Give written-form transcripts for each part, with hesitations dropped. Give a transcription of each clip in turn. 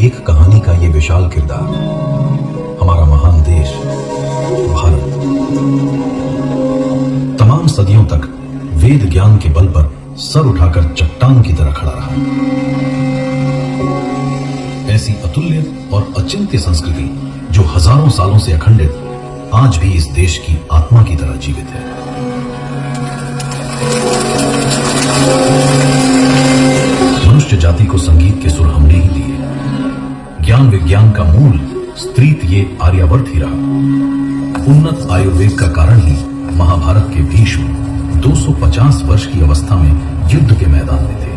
एक कहानी का ये विशाल किरदार, हमारा महान देश भारत, तमाम सदियों तक वेद ज्ञान के बल पर सर उठाकर चट्टान की तरह खड़ा रहा। ऐसी अतुल्य और अचिंत्य संस्कृति जो हजारों सालों से अखंडित आज भी इस देश की आत्मा की तरह जीवित है। मनुष्य जाति को संगीत के सुर हमने ही दिए। ज्ञान विज्ञान का मूल स्त्रीत ये आर्यावर्त ही रहा। उन्नत आयुर्वेद का कारण ही महाभारत के भीष्म 250 वर्ष की अवस्था में युद्ध के मैदान में थे।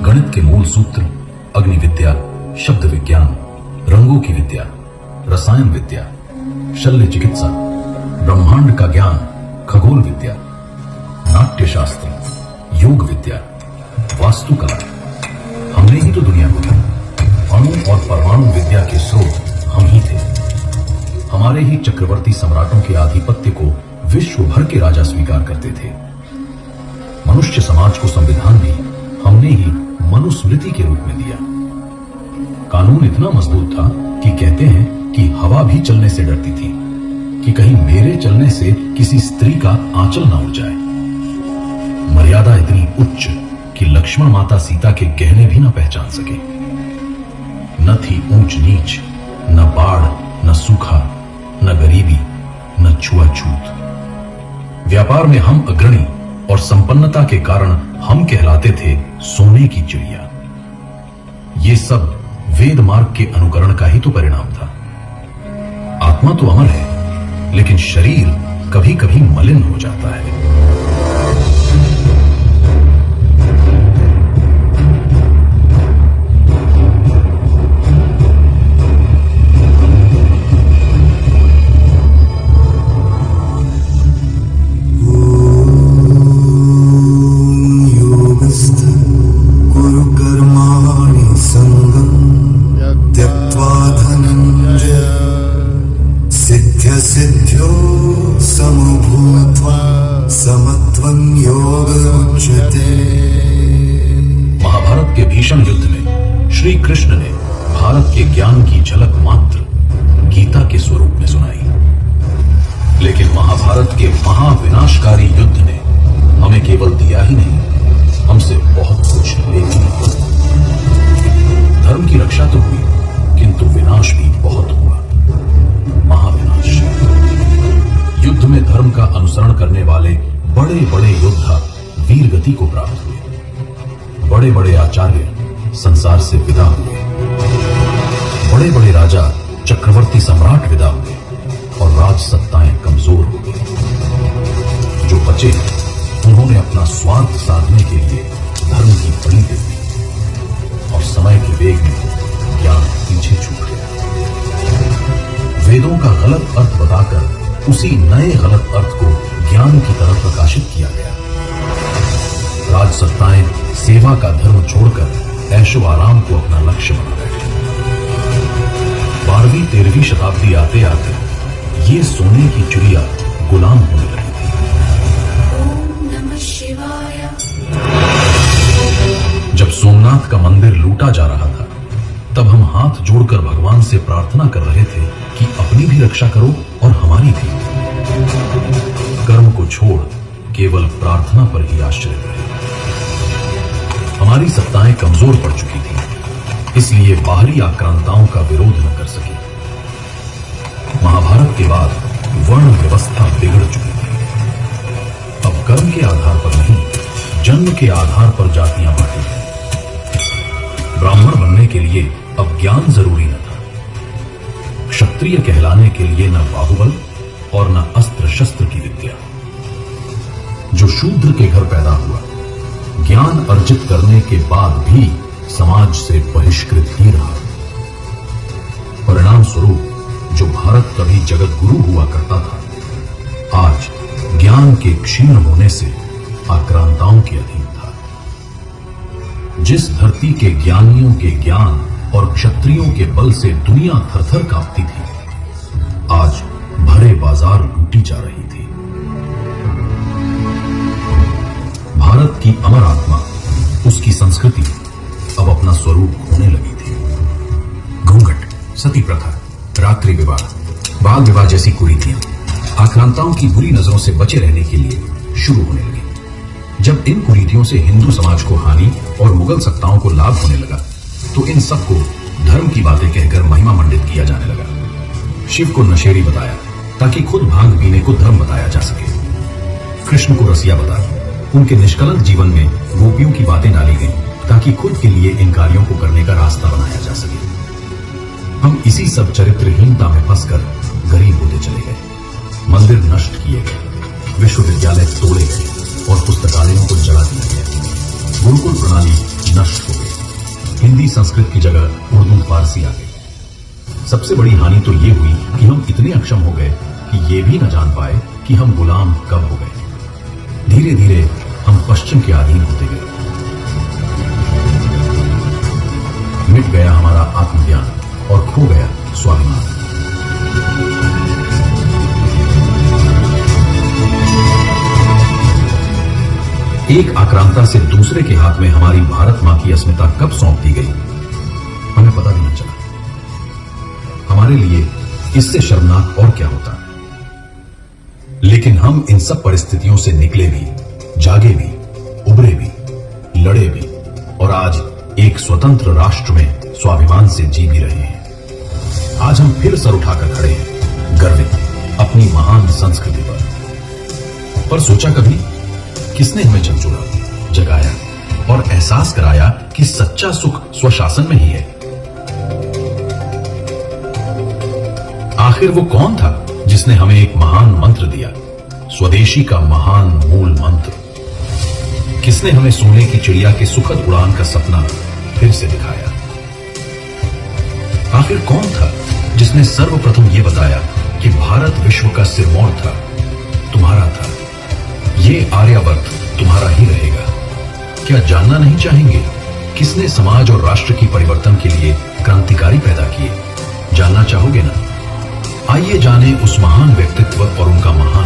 गणित के मूल सूत्र, अग्नि विद्या, शब्द विज्ञान, रंगों की विद्या, रसायन विद्या, शल्य चिकित्सा, ब्रह्मांड का ज्ञान, खगोल विद्या, नाट्य शास्त्र, योग विद्या, वास्तुकला, हमने ही तो दुनिया को दी। अणु और परमाणु विद्या के स्रोत हम ही थे। हमारे ही चक्रवर्ती सम्राटों के आधिपत्य को विश्व भर के राजा स्वीकार करते थे। मनुष्य समाज को संविधान भी हमने ही मनुस्मृति के रूप में दिया। कानून इतना मजबूत था कि कहते हैं कि हवा भी चलने से डरती थी कि कहीं मेरे चलने से किसी स्त्री का आंचल ना उड़ जाए। मर्यादा इतनी उच्च कि लक्ष्मण माता सीता के गहने भी ना पहचान सके। न थी ऊंच नीच, न बाढ़, न सूखा, न गरीबी, न छुआछूत। व्यापार में हम अग्रणी और संपन्नता के कारण हम कहलाते थे सोने की चिड़िया। ये सब वेद मार्ग के अनुकरण का ही तो परिणाम था। आत्मा तो अमर है, लेकिन शरीर कभी कभी मलिन हो जाता है। सिद्ध्यो समभूत्वा समत्वं योग उच्यते। महाभारत के भीषण युद्ध में श्री कृष्ण ने भारत के ज्ञान की झलक मात्र गीता के स्वरूप में सुनाई। लेकिन महाभारत के महाविनाशकारी युद्ध ने हमें केवल दिया ही नहीं, हमसे बहुत कुछ ले भी लिया। धर्म की रक्षा तो हुई, किंतु विनाश भी बहुत हुआ, महाविनाश। युद्ध में धर्म का अनुसरण करने वाले बड़े बड़े योद्धा वीर गति को प्राप्त हुए। बड़े बड़े आचार्य संसार से विदा हुए। बड़े बड़े राजा, चक्रवर्ती सम्राट विदा हुए और राज सत्ताएं कमजोर हो गई। जो बचे उन्होंने अपना स्वार्थ साधने के लिए धर्म की बलि दे दी और समय के वेग में ज्ञान पीछे छूट गया। वेदों का गलत अर्थ बताकर उसी नए गलत अर्थ को ज्ञान की तरफ प्रकाशित किया गया। राजसत्ताएं सेवा का धर्म छोड़कर ऐशो आराम को अपना लक्ष्य बना बैठे। 12वीं 13वीं शताब्दी आते आते ये सोने की चिड़िया गुलाम होने लगी थी। ओम नमः शिवाय। जब सोमनाथ का मंदिर लूटा जा रहा था, तब हम हाथ जोड़कर भगवान से प्रार्थना कर रहे थे कि अपनी भी रक्षा करो और हमारी भी। कर्म को छोड़ केवल प्रार्थना पर ही आश्रित रहे। हमारी सत्ताएं कमजोर पड़ चुकी थी, इसलिए बाहरी आक्रांताओं का विरोध न कर सकी। महाभारत के बाद वर्ण व्यवस्था बिगड़ चुकी थी। अब कर्म के आधार पर नहीं, जन्म के आधार पर जातियां बांटी हैं। ब्राह्मण बनने के लिए अब ज्ञान जरूरी न था। क्षत्रिय कहलाने के लिए न बाहुबल और न अस्त्र शस्त्र की विद्या। जो शूद्र के घर पैदा हुआ, ज्ञान अर्जित करने के बाद भी समाज से बहिष्कृत ही रहा। परिणाम स्वरूप जो भारत कभी जगत गुरु हुआ करता था, आज ज्ञान के क्षीण होने से आक्रांताओं के अधीन था। जिस धरती के ज्ञानियों के ज्ञान और क्षत्रियों के बल से दुनिया थरथर कांपती थी, आज भरे बाजार लूटी जा रही थी। भारत की अमर आत्मा, उसकी संस्कृति अब अपना स्वरूप खोने लगी थी। सती प्रथा, रात्रि विवाह, बाल विवाह जैसी कुरीतियां आक्रांताओं की बुरी नजरों से बचे रहने के लिए शुरू होने लगी। जब इन कुरीतियों से हिंदू समाज को हानि और मुगल सत्ताओं को लाभ होने लगा तो इन सबको धर्म की बातें कहकर महिमा मंडित किया जाने लगा। शिव को नशेड़ी बताया ताकि खुद भांग पीने को धर्म बताया जा सके। कृष्ण को रसिया बताया, उनके निष्कलंक जीवन में गोपियों की बातें डाली गई ताकि खुद के लिए इन कार्यों को करने का रास्ता बनाया जा सके। हम इसी सब चरित्रहीनता में फंसकर गरीब होते चले गए। मंदिर नष्ट किए गए, विश्वविद्यालय तोड़े गए और पुस्तकालयों को जला दिया गया। गुरुकुल प्रणाली नष्ट हो गई। हिंदी संस्कृत की जगह उर्दू फारसी आ गई। सबसे बड़ी हानि तो ये हुई कि हम इतने अक्षम हो गए कि ये भी न जान पाए कि हम गुलाम कब हो गए। धीरे धीरे हम पश्चिम के अधीन होते गए। मिट गया हमारा आत्मज्ञान और खो गया स्वाभिमान। एक आक्रांता से दूसरे के हाथ में हमारी भारत मां की अस्मिता कब सौंप दी गई, हमें पता भी न चला। हमारे लिए इससे शर्मनाक और क्या होता। लेकिन हम इन सब परिस्थितियों से निकले भी, जागे भी, उभरे भी, लड़े भी और आज एक स्वतंत्र राष्ट्र में स्वाभिमान से जी भी रहे हैं। आज हम फिर सर उठाकर खड़े हैं, गर्वित अपनी महान संस्कृति पर सोचा कभी किसने हमें झंझोड़ा, जगाया और एहसास कराया कि सच्चा सुख स्वशासन में ही है। आखिर वो कौन था जिसने हमें एक महान मंत्र दिया, स्वदेशी का महान मूल मंत्र? किसने हमें सोने की चिड़िया के सुखद उड़ान का सपना फिर से दिखाया? आखिर कौन था जिसने सर्वप्रथम यह बताया कि भारत विश्व का सिरमौर था, तुम्हारा था, ये आर्यावर्त तुम्हारा ही रहेगा? क्या जानना नहीं चाहेंगे किसने समाज और राष्ट्र की परिवर्तन के लिए क्रांतिकारी पैदा किए? जानना चाहोगे ना? आइए जाने उस महान व्यक्तित्व और उनका महान